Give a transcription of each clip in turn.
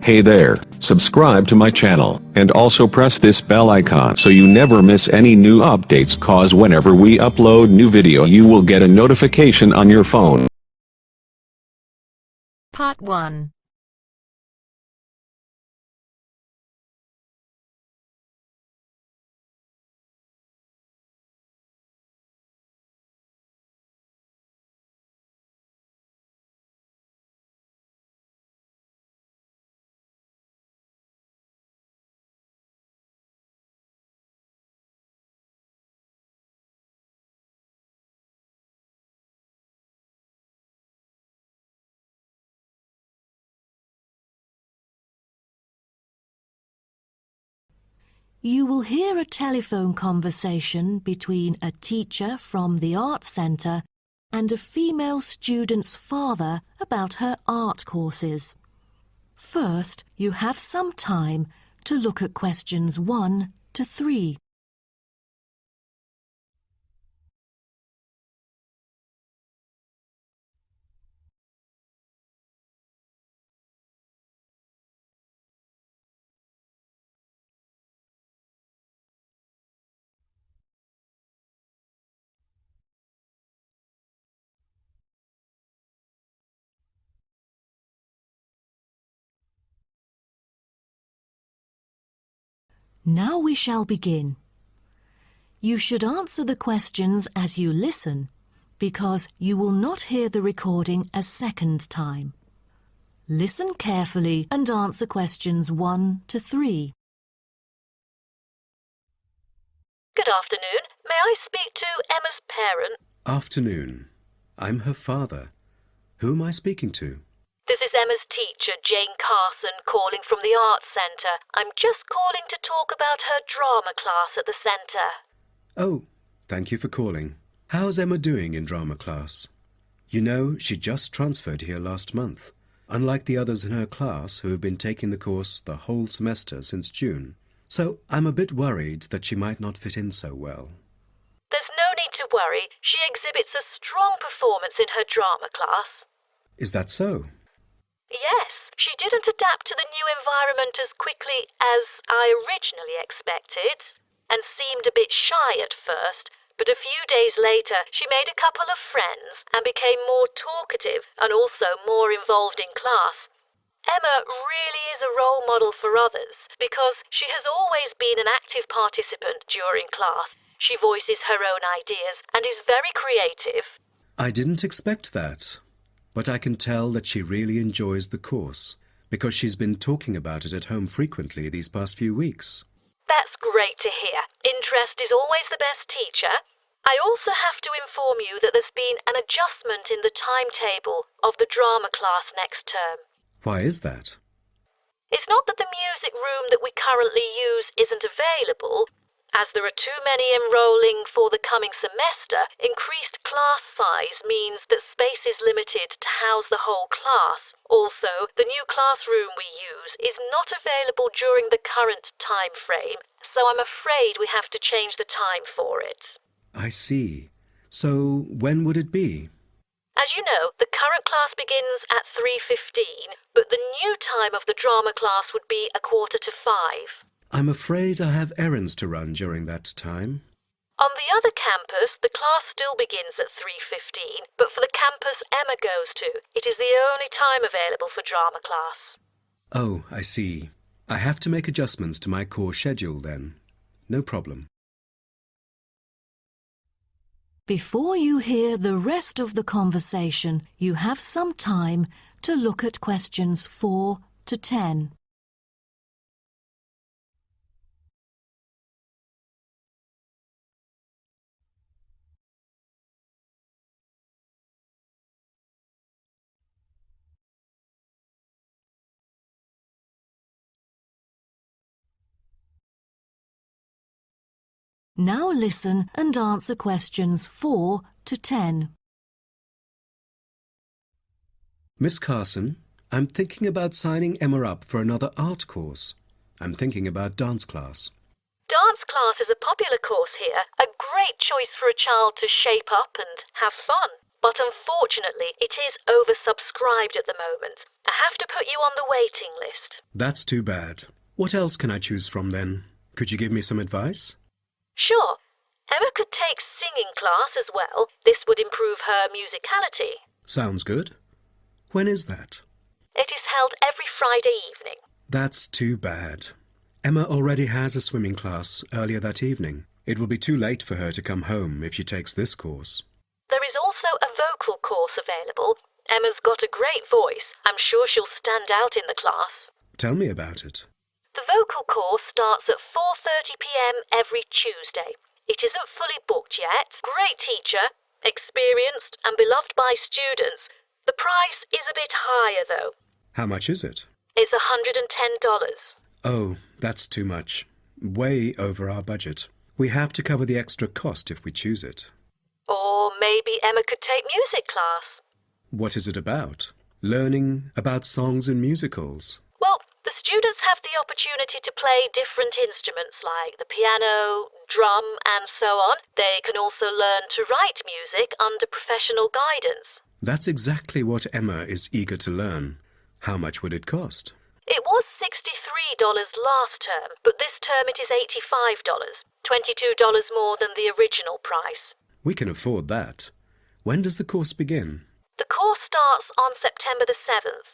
Hey there, subscribe to my channel, and also press this bell icon so you never miss any new updates, cause whenever we upload new video you will get a notification on your phone. Part 1. You will hear a telephone conversation between a teacher from the art centre and a female student's father about her art courses. First, you have some time to look at questions 1 to 3. Now we shall begin. You should answer the questions as you listen, because you will not hear the recording a second time. Listen carefully and answer questions 1 to 3. Good afternoon. May I speak to Emma's parent? Afternoon. I'm her father. Who am I speaking to? This is Emma's teacher, Jane Carson, calling from the Arts Centre. I'm just calling to talk about her drama class at the centre. Oh, thank you for calling. How's Emma doing in drama class? You know, she just transferred here last month, unlike the others in her class who have been taking the course the whole semester since June. So I'm a bit worried that she might not fit in so well. There's no need to worry. She exhibits a strong performance in her drama class. Is that so? Yes, she didn't adapt to the new environment as quickly as I originally expected, and seemed a bit shy at first, but a few days later she made a couple of friends and became more talkative and also more involved in class. Emma really is a role model for others because she has always been an active participant during class. She voices her own ideas and is very creative. I didn't expect that. But I can tell that she really enjoys the course, because she's been talking about it at home frequently these past few weeks. That's great to hear. Interest is always the best teacher. I also have to inform you that there's been an adjustment in the timetable of the drama class next term. Why is that? It's not that the music room that we currently use isn't available. As there are too many enrolling for the coming semester, increased class size means that space is limited to house the whole class. Also, the new classroom we use is not available during the current time frame, so I'm afraid we have to change the time for it. I see. So when would it be? As you know, the current class begins at 3:15, but the new time of the drama class would be 4:45. I'm afraid I have errands to run during that time. On the other campus, the class still begins at 3:15, but for the campus Emma goes to, it is the only time available for drama class. Oh, I see. I have to make adjustments to my course schedule then. No problem. Before you hear the rest of the conversation, you have some time to look at questions 4 to 10. Now listen and answer questions 4 to 10. Miss Carson, I'm thinking about signing Emma up for another art course. I'm thinking about dance class. Dance class is a popular course here, a great choice for a child to shape up and have fun. But unfortunately, it is oversubscribed at the moment. I have to put you on the waiting list. That's too bad. What else can I choose from then? Could you give me some advice? Sure. Emma could take singing class as well. This would improve her musicality. Sounds good. When is that? It is held every Friday evening. That's too bad. Emma already has a swimming class earlier that evening. It will be too late for her to come home if she takes this course. There is also a vocal course available. Emma's got a great voice. I'm sure she'll stand out in the class. Tell me about it. The vocal course starts at 4:30 p.m. every Tuesday. It isn't fully booked yet. Great teacher, experienced and beloved by students. The price is a bit higher though. How much is it? It's $110. Oh, that's too much. Way over our budget. We have to cover the extra cost if we choose it. Or maybe Emma could take music class. What is it about? Learning about songs and musicals. Well, the students have the opportunity to play different instruments like the piano, drum and so on. They can also learn to write music under professional guidance. That's exactly what Emma is eager to learn. How much would it cost? It was $63 last term, but this term it is $85. $22 more than the original price. We can afford that. When does the course begin? The course starts on September the 7th.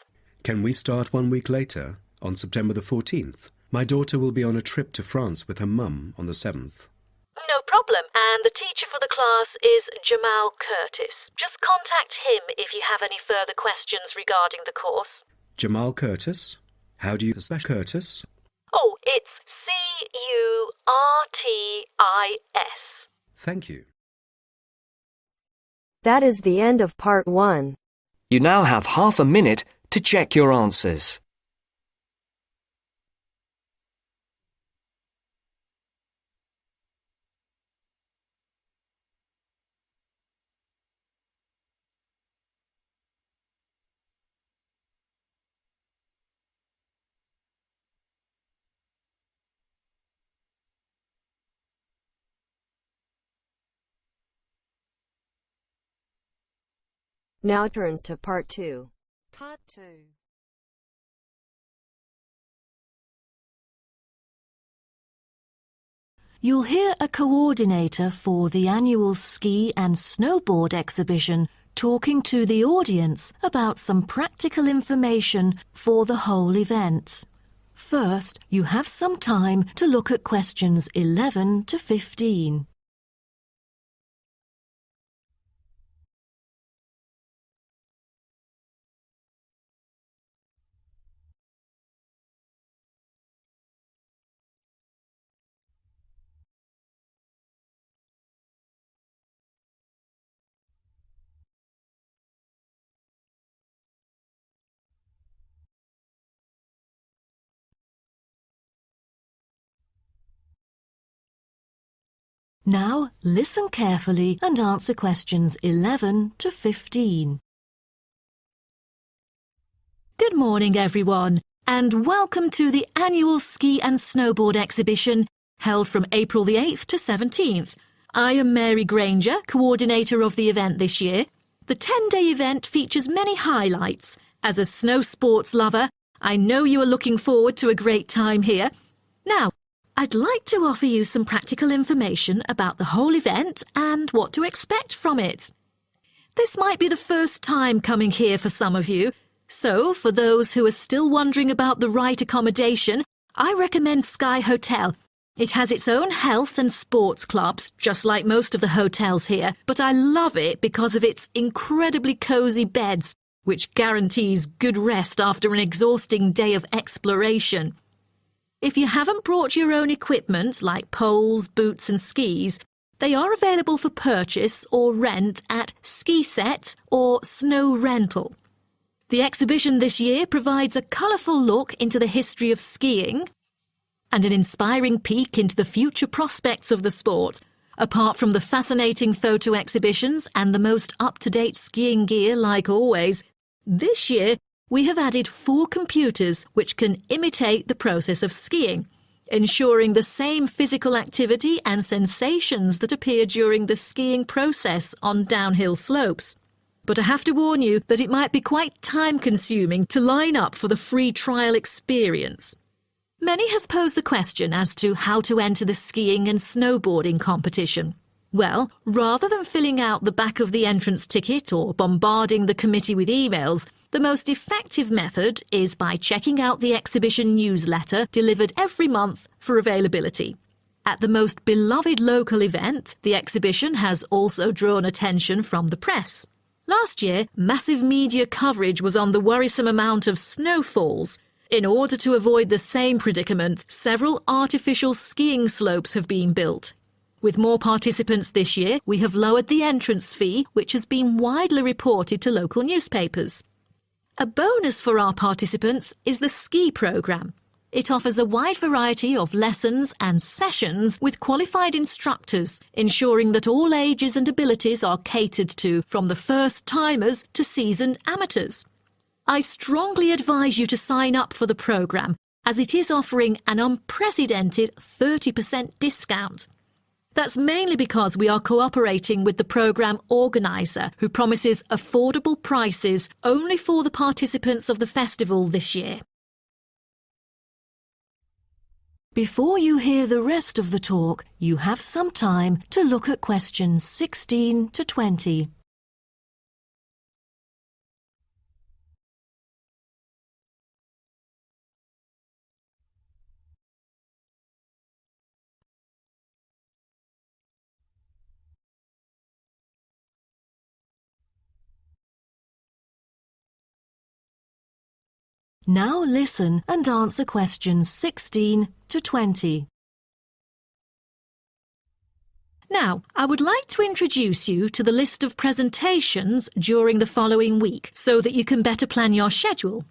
Can we start 1 week later, on September the 14th? My daughter will be on a trip to France with her mum on the 7th. No problem. And the teacher for the class is Jamal Curtis. Just contact him if you have any further questions regarding the course. Jamal Curtis? How do you spell Curtis? Oh, it's C-U-R-T-I-S. Thank you. That is the end of part 1. You now have half a minute to check your answers. Now turns to part 2. Part 2. You'll hear a coordinator for the annual ski and snowboard exhibition talking to the audience about some practical information for the whole event. First, you have some time to look at questions 11 to 15. Now, listen carefully and answer questions 11 to 15. Good morning, everyone, and welcome to the annual ski and snowboard exhibition held from April the 8th to 17th. I am Mary Granger, coordinator of the event this year. The 10-day event features many highlights. As a snow sports lover, I know you are looking forward to a great time here. Now, I'd like to offer you some practical information about the whole event and what to expect from it. This might be the first time coming here for some of you, so for those who are still wondering about the right accommodation, I recommend Sky Hotel. It has its own health and sports clubs, just like most of the hotels here, but I love it because of its incredibly cosy beds, which guarantees good rest after an exhausting day of exploration. If you haven't brought your own equipment, like poles, boots and skis, they are available for purchase or rent at Ski Set or Snow Rental. The exhibition this year provides a colourful look into the history of skiing and an inspiring peek into the future prospects of the sport. Apart from the fascinating photo exhibitions and the most up-to-date skiing gear like always, this year we have added 4 computers which can imitate the process of skiing, ensuring the same physical activity and sensations that appear during the skiing process on downhill slopes. But I have to warn you that it might be quite time-consuming to line up for the free trial experience. Many have posed the question as to how to enter the skiing and snowboarding competition. Well, rather than filling out the back of the entrance ticket or bombarding the committee with emails, the most effective method is by checking out the exhibition newsletter delivered every month for availability. At the most beloved local event, the exhibition has also drawn attention from the press. Last year, massive media coverage was on the worrisome amount of snowfalls. In order to avoid the same predicament, several artificial skiing slopes have been built. With more participants this year, we have lowered the entrance fee, which has been widely reported to local newspapers. A bonus for our participants is the ski programme. It offers a wide variety of lessons and sessions with qualified instructors, ensuring that all ages and abilities are catered to, from the first-timers to seasoned amateurs. I strongly advise you to sign up for the programme, as it is offering an unprecedented 30% discount. That's mainly because we are cooperating with the programme organiser, who promises affordable prices only for the participants of the festival this year. Before you hear the rest of the talk, you have some time to look at questions 16 to 20. Now listen and answer questions 16 to 20. Now, I would like to introduce you to the list of presentations during the following week so that you can better plan your schedule.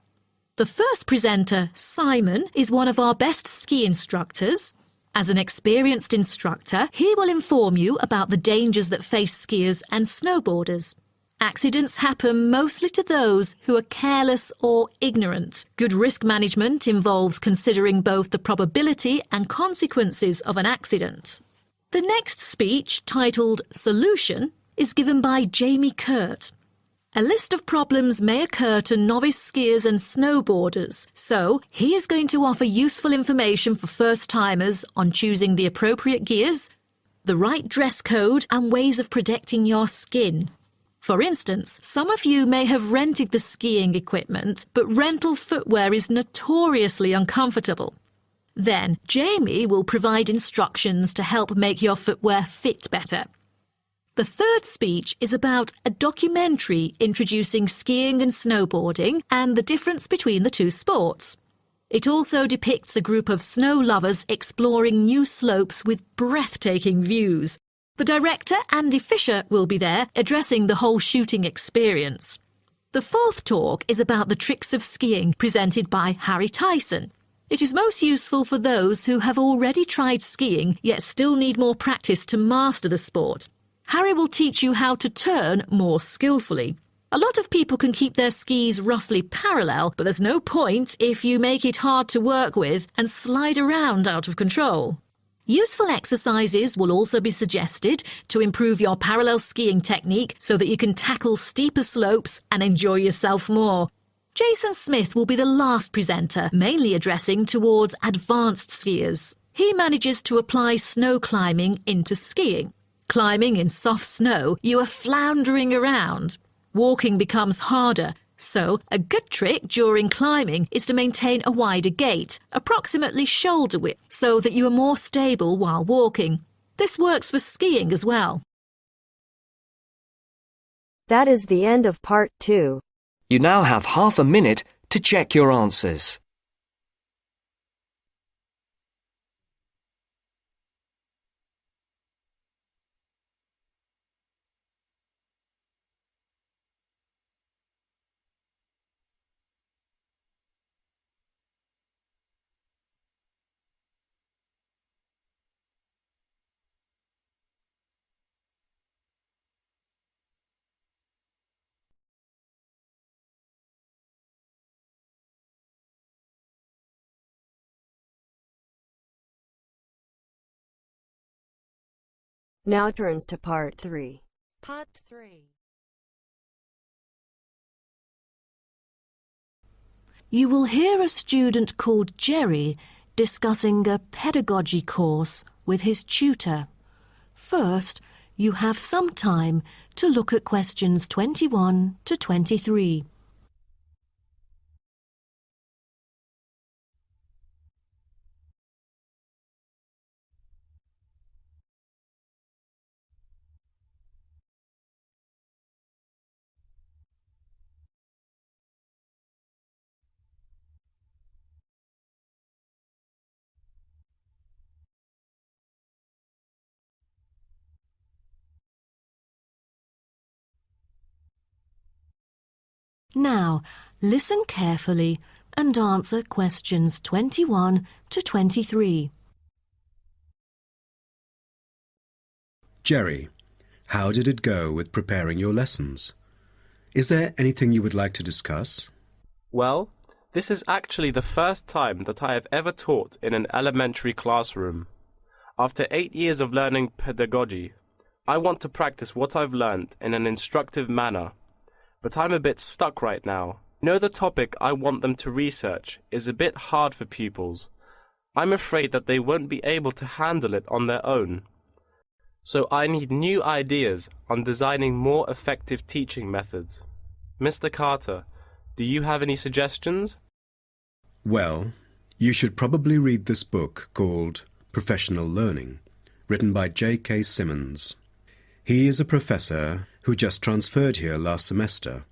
The first presenter, Simon, is one of our best ski instructors. As an experienced instructor, he will inform you about the dangers that face skiers and snowboarders. Accidents happen mostly to those who are careless or ignorant. Good risk management involves considering both the probability and consequences of an accident. The next speech, titled Solution, is given by Jamie Kurt. A list of problems may occur to novice skiers and snowboarders, so he is going to offer useful information for first-timers on choosing the appropriate gears, the right dress code, and ways of protecting your skin. For instance, some of you may have rented the skiing equipment, but rental footwear is notoriously uncomfortable. Then, Jamie will provide instructions to help make your footwear fit better. The third speech is about a documentary introducing skiing and snowboarding and the difference between the two sports. It also depicts a group of snow lovers exploring new slopes with breathtaking views. The director, Andy Fisher, will be there, addressing the whole shooting experience. The fourth talk is about the tricks of skiing, presented by Harry Tyson. It is most useful for those who have already tried skiing, yet still need more practice to master the sport. Harry will teach you how to turn more skillfully. A lot of people can keep their skis roughly parallel, but there's no point if you make it hard to work with and slide around out of control. Useful exercises will also be suggested to improve your parallel skiing technique so that you can tackle steeper slopes and enjoy yourself more. Jason Smith will be the last presenter, mainly addressing towards advanced skiers. He manages to apply snow climbing into skiing. Climbing in soft snow, you are floundering around. Walking becomes harder. So, a good trick during climbing is to maintain a wider gait, approximately shoulder width, so that you are more stable while walking. This works for skiing as well. That is the end of part 2. You now have half a minute to check your answers. Now turns to part 3. Part 3. You will hear a student called Jerry discussing a pedagogy course with his tutor. First, you have some time to look at questions 21 to 23. Now, listen carefully and answer questions 21 to 23. Jerry, how did it go with preparing your lessons? Is there anything you would like to discuss? Well, this is actually the first time that I have ever taught in an elementary classroom. After 8 years of learning pedagogy, I want to practice what I've learned in an instructive manner. But I'm a bit stuck right now. You know, the topic I want them to research is a bit hard for pupils. I'm afraid that they won't be able to handle it on their own. So I need new ideas on designing more effective teaching methods. Mr. Carter, do you have any suggestions? Well, you should probably read this book called Professional Learning, written by J.K. Simmons. He is a professor who just transferred here last semester,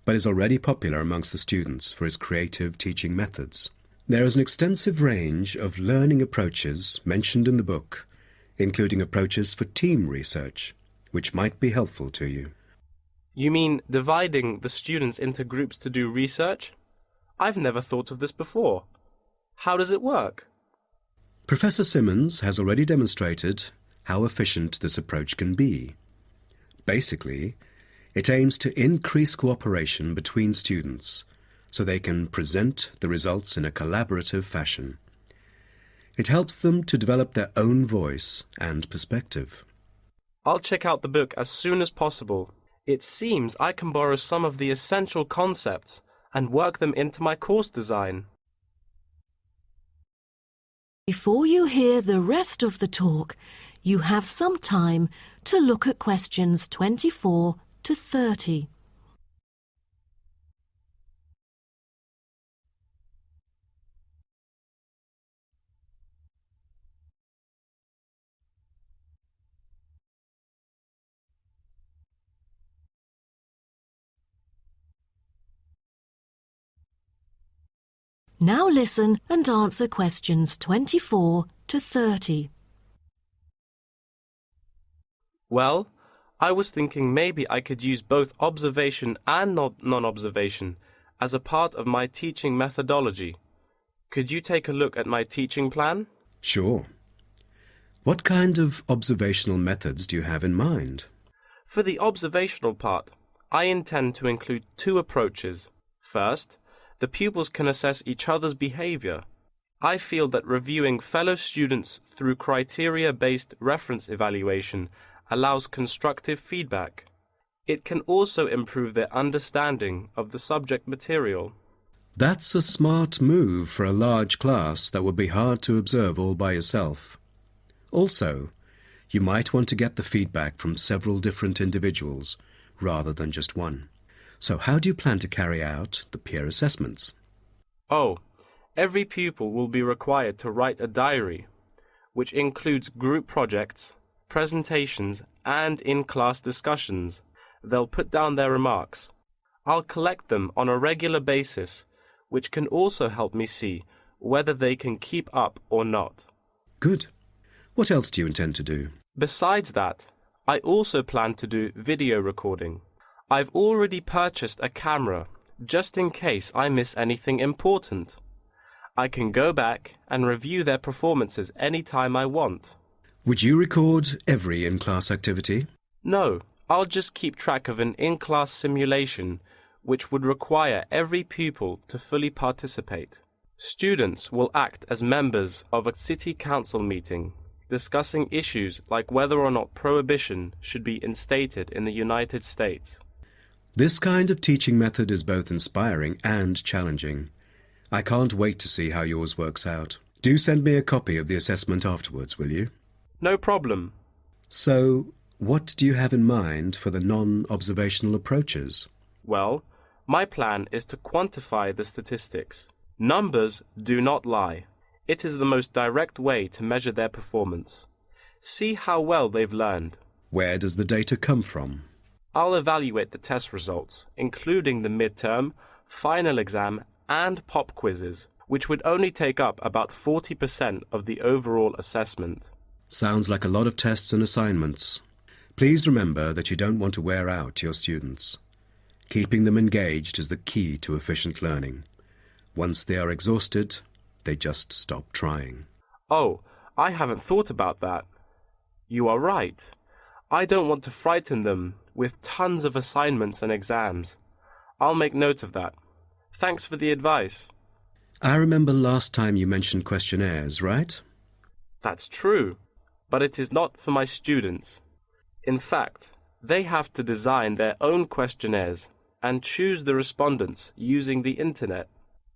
but is already popular amongst the students for his creative teaching methods. There is an extensive range of learning approaches mentioned in the book, including approaches for team research, which might be helpful to you. You mean dividing the students into groups to do research? I've never thought of this before. How does it work? Professor Simmons has already demonstrated how efficient this approach can be. Basically, it aims to increase cooperation between students so they can present the results in a collaborative fashion. It helps them to develop their own voice and perspective. I'll check out the book as soon as possible. It seems I can borrow some of the essential concepts and work them into my course design. Before you hear the rest of the talk, you have some time to look at questions 24 to 30. Now listen and answer questions 24 to 30. Well, I was thinking maybe I could use both observation and non-observation as a part of my teaching methodology. Could you take a look at my teaching plan? Sure. What kind of observational methods do you have in mind? For the observational part, I intend to include two approaches. First, the pupils can assess each other's behavior. I feel that reviewing fellow students through criteria-based reference evaluation allows constructive feedback. It can also improve their understanding of the subject material. That's a smart move for a large class that would be hard to observe all by yourself. Also, you might want to get the feedback from several different individuals rather than just one. So how do you plan to carry out the peer assessments? Oh, every pupil will be required to write a diary, which includes group projects, presentations, and in-class discussions. They'll put down their remarks. I'll collect them on a regular basis, which can also help me see whether they can keep up or not. Good. What else do you intend to do? Besides that, I also plan to do video recording. I've already purchased a camera, just in case I miss anything important. I can go back and review their performances anytime I want. Would you record every in-class activity? No, I'll just keep track of an in-class simulation, which would require every pupil to fully participate. Students will act as members of a city council meeting, discussing issues like whether or not prohibition should be instated in the United States. This kind of teaching method is both inspiring and challenging, I can't wait to see how yours works out. Do send me a copy of the assessment afterwards, will you? No problem. So, what do you have in mind for the non-observational approaches? Well, my plan is to quantify the statistics. Numbers do not lie. It is the most direct way to measure their performance. See how well they've learned. Where does the data come from? I'll evaluate the test results, including the midterm, final exam, and pop quizzes, which would only take up about 40% of the overall assessment. Sounds like a lot of tests and assignments. Please remember that you don't want to wear out your students. Keeping them engaged is the key to efficient learning. Once they are exhausted, they just stop trying. Oh, I haven't thought about that. You are right. I don't want to frighten them with tons of assignments and exams. I'll make note of that. Thanks for the advice. I remember last time you mentioned questionnaires, right? That's true, but it is not for my students. In fact, they have to design their own questionnaires and choose the respondents using the internet.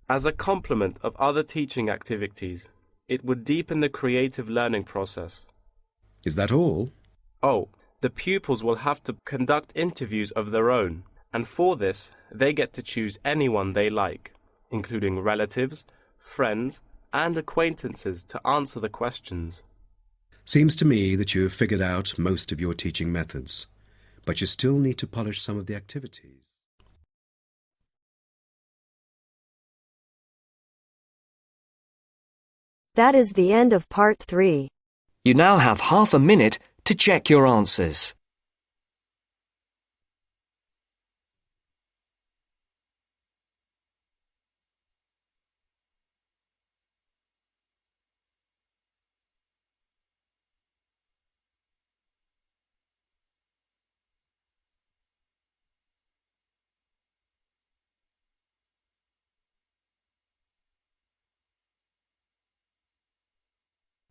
As a complement of other teaching activities, it would deepen the creative learning process. Is that all? Oh, the pupils will have to conduct interviews of their own, and for this, they get to choose anyone they like, including relatives, friends, and acquaintances to answer the questions. Seems to me that you have figured out most of your teaching methods, but you still need to polish some of the activities. That is the end of part 3. You now have half a minute to check your answers.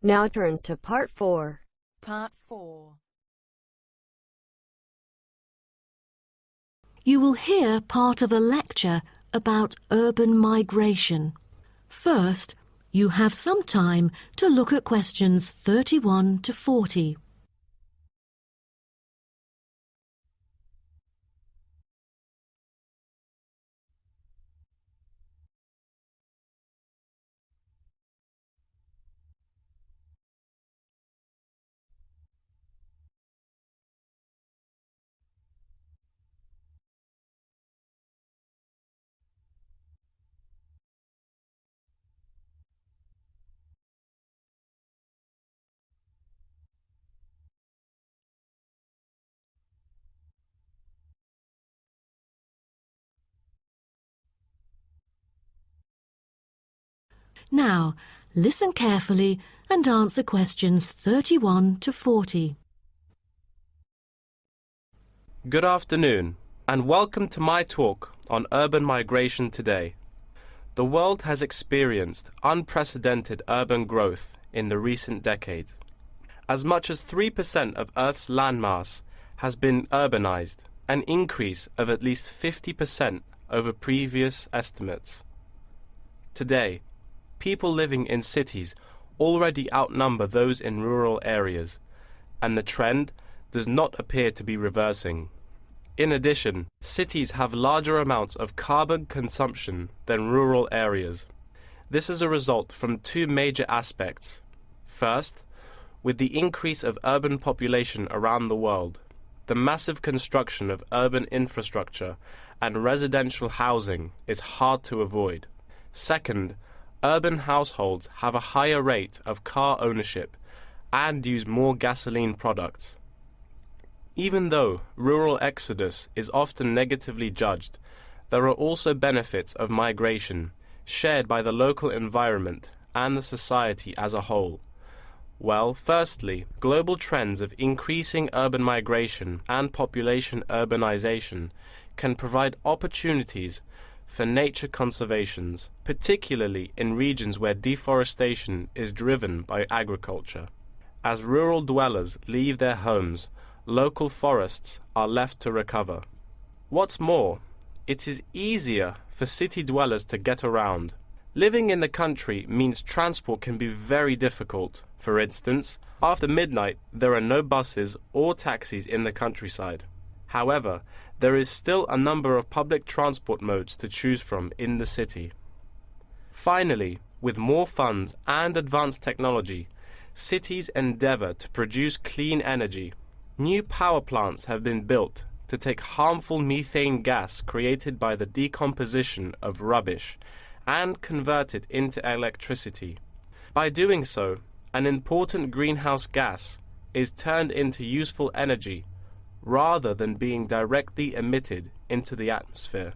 Now turns to part 4. Part 4. You will hear part of a lecture about urban migration. First, you have some time to look at questions 31 to 40. Now, listen carefully and answer questions 31 to 40. Good afternoon, and welcome to my talk on urban migration today. The world has experienced unprecedented urban growth in the recent decade. As much as 3% of Earth's landmass has been urbanized, an increase of at least 50% over previous estimates. Today, people living in cities already outnumber those in rural areas, and the trend does not appear to be reversing. In addition, cities have larger amounts of carbon consumption than rural areas. This is a result from two major aspects. First, with the increase of urban population around the world, the massive construction of urban infrastructure and residential housing is hard to avoid. Second, urban households have a higher rate of car ownership and use more gasoline products. Even though rural exodus is often negatively judged, there are also benefits of migration shared by the local environment and the society as a whole. Well, firstly, global trends of increasing urban migration and population urbanization can provide opportunities for nature conservations, particularly in regions where deforestation is driven by agriculture. As rural dwellers leave their homes, local forests are left to recover. What's more, it is easier for city dwellers to get around. Living in the country means transport can be very difficult. For instance, after midnight, there are no buses or taxis in the countryside. However, there is still a number of public transport modes to choose from in the city. Finally, with more funds and advanced technology, cities endeavor to produce clean energy. New power plants have been built to take harmful methane gas created by the decomposition of rubbish and convert it into electricity. By doing so, an important greenhouse gas is turned into useful energy rather than being directly emitted into the atmosphere.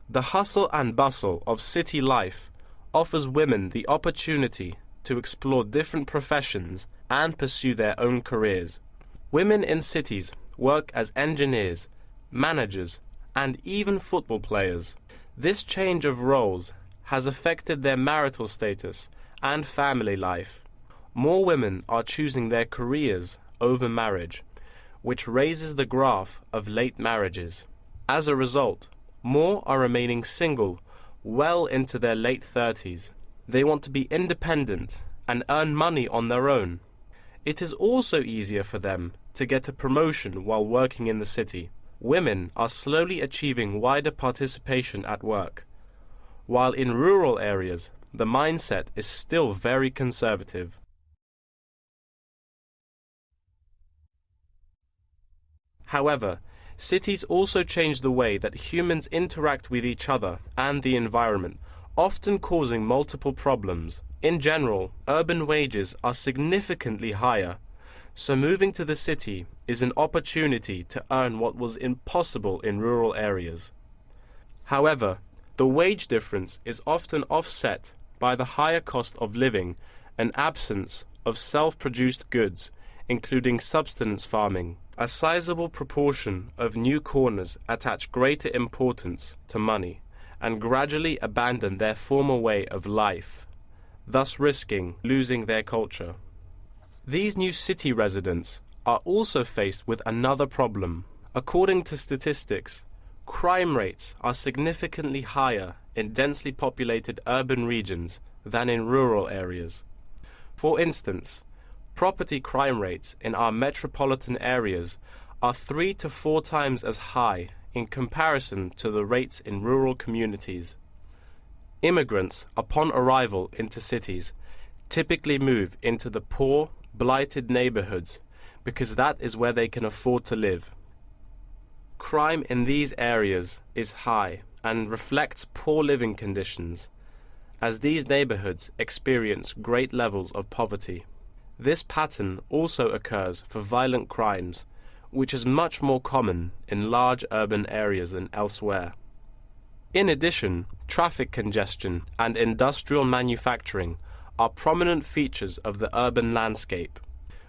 The hustle and bustle of city life offers women the opportunity to explore different professions and pursue their own careers. Women in cities work as engineers, managers, and even football players. This change of roles has affected their marital status and family life. More women are choosing their careers over marriage, which raises the graph of late marriages. As a result, more are remaining single well into their late 30s. They want to be independent and earn money on their own. It is also easier for them to get a promotion while working in the city. Women are slowly achieving wider participation at work, while in rural areas, the mindset is still very conservative. However, cities also change the way that humans interact with each other and the environment, often causing multiple problems. In general, urban wages are significantly higher, so moving to the city is an opportunity to earn what was impossible in rural areas. However, the wage difference is often offset by the higher cost of living and absence of self-produced goods, including subsistence farming. A sizable proportion of new corners attach greater importance to money and gradually abandon their former way of life, thus risking losing their culture. These new city residents are also faced with another problem. According to statistics, crime rates are significantly higher in densely populated urban regions than in rural areas. For instance, property crime rates in our metropolitan areas are 3 to 4 times as high in comparison to the rates in rural communities. Immigrants, upon arrival into cities, typically move into the poor, blighted neighborhoods because that is where they can afford to live. Crime in these areas is high and reflects poor living conditions, as these neighborhoods experience great levels of poverty. This pattern also occurs for violent crimes, which is much more common in large urban areas than elsewhere. In addition, traffic congestion and industrial manufacturing are prominent features of the urban landscape,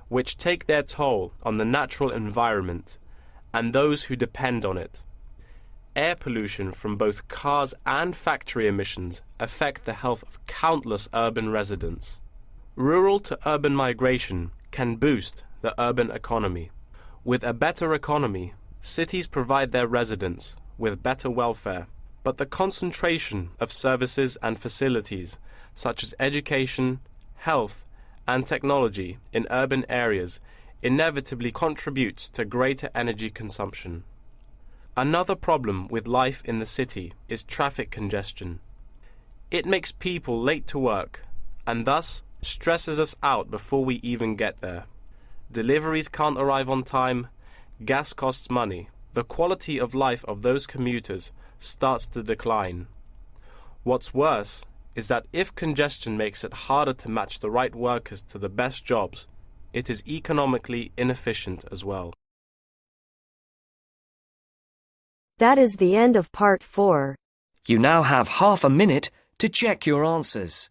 which take their toll on the natural environment and those who depend on it. Air pollution from both cars and factory emissions affect the health of countless urban residents. Rural to urban migration can boost the urban economy. With a better economy, cities provide their residents with better welfare, but the concentration of services and facilities such as education, health, and technology in urban areas inevitably contributes to greater energy consumption. Another problem with life in the city is traffic congestion. It makes people late to work and thus stresses us out before we even get there. Deliveries can't arrive on time, gas costs money. The quality of life of those commuters starts to decline. What's worse is that if congestion makes it harder to match the right workers to the best jobs, it is economically inefficient as well. That is the end of part 4. You now have half a minute to check your answers.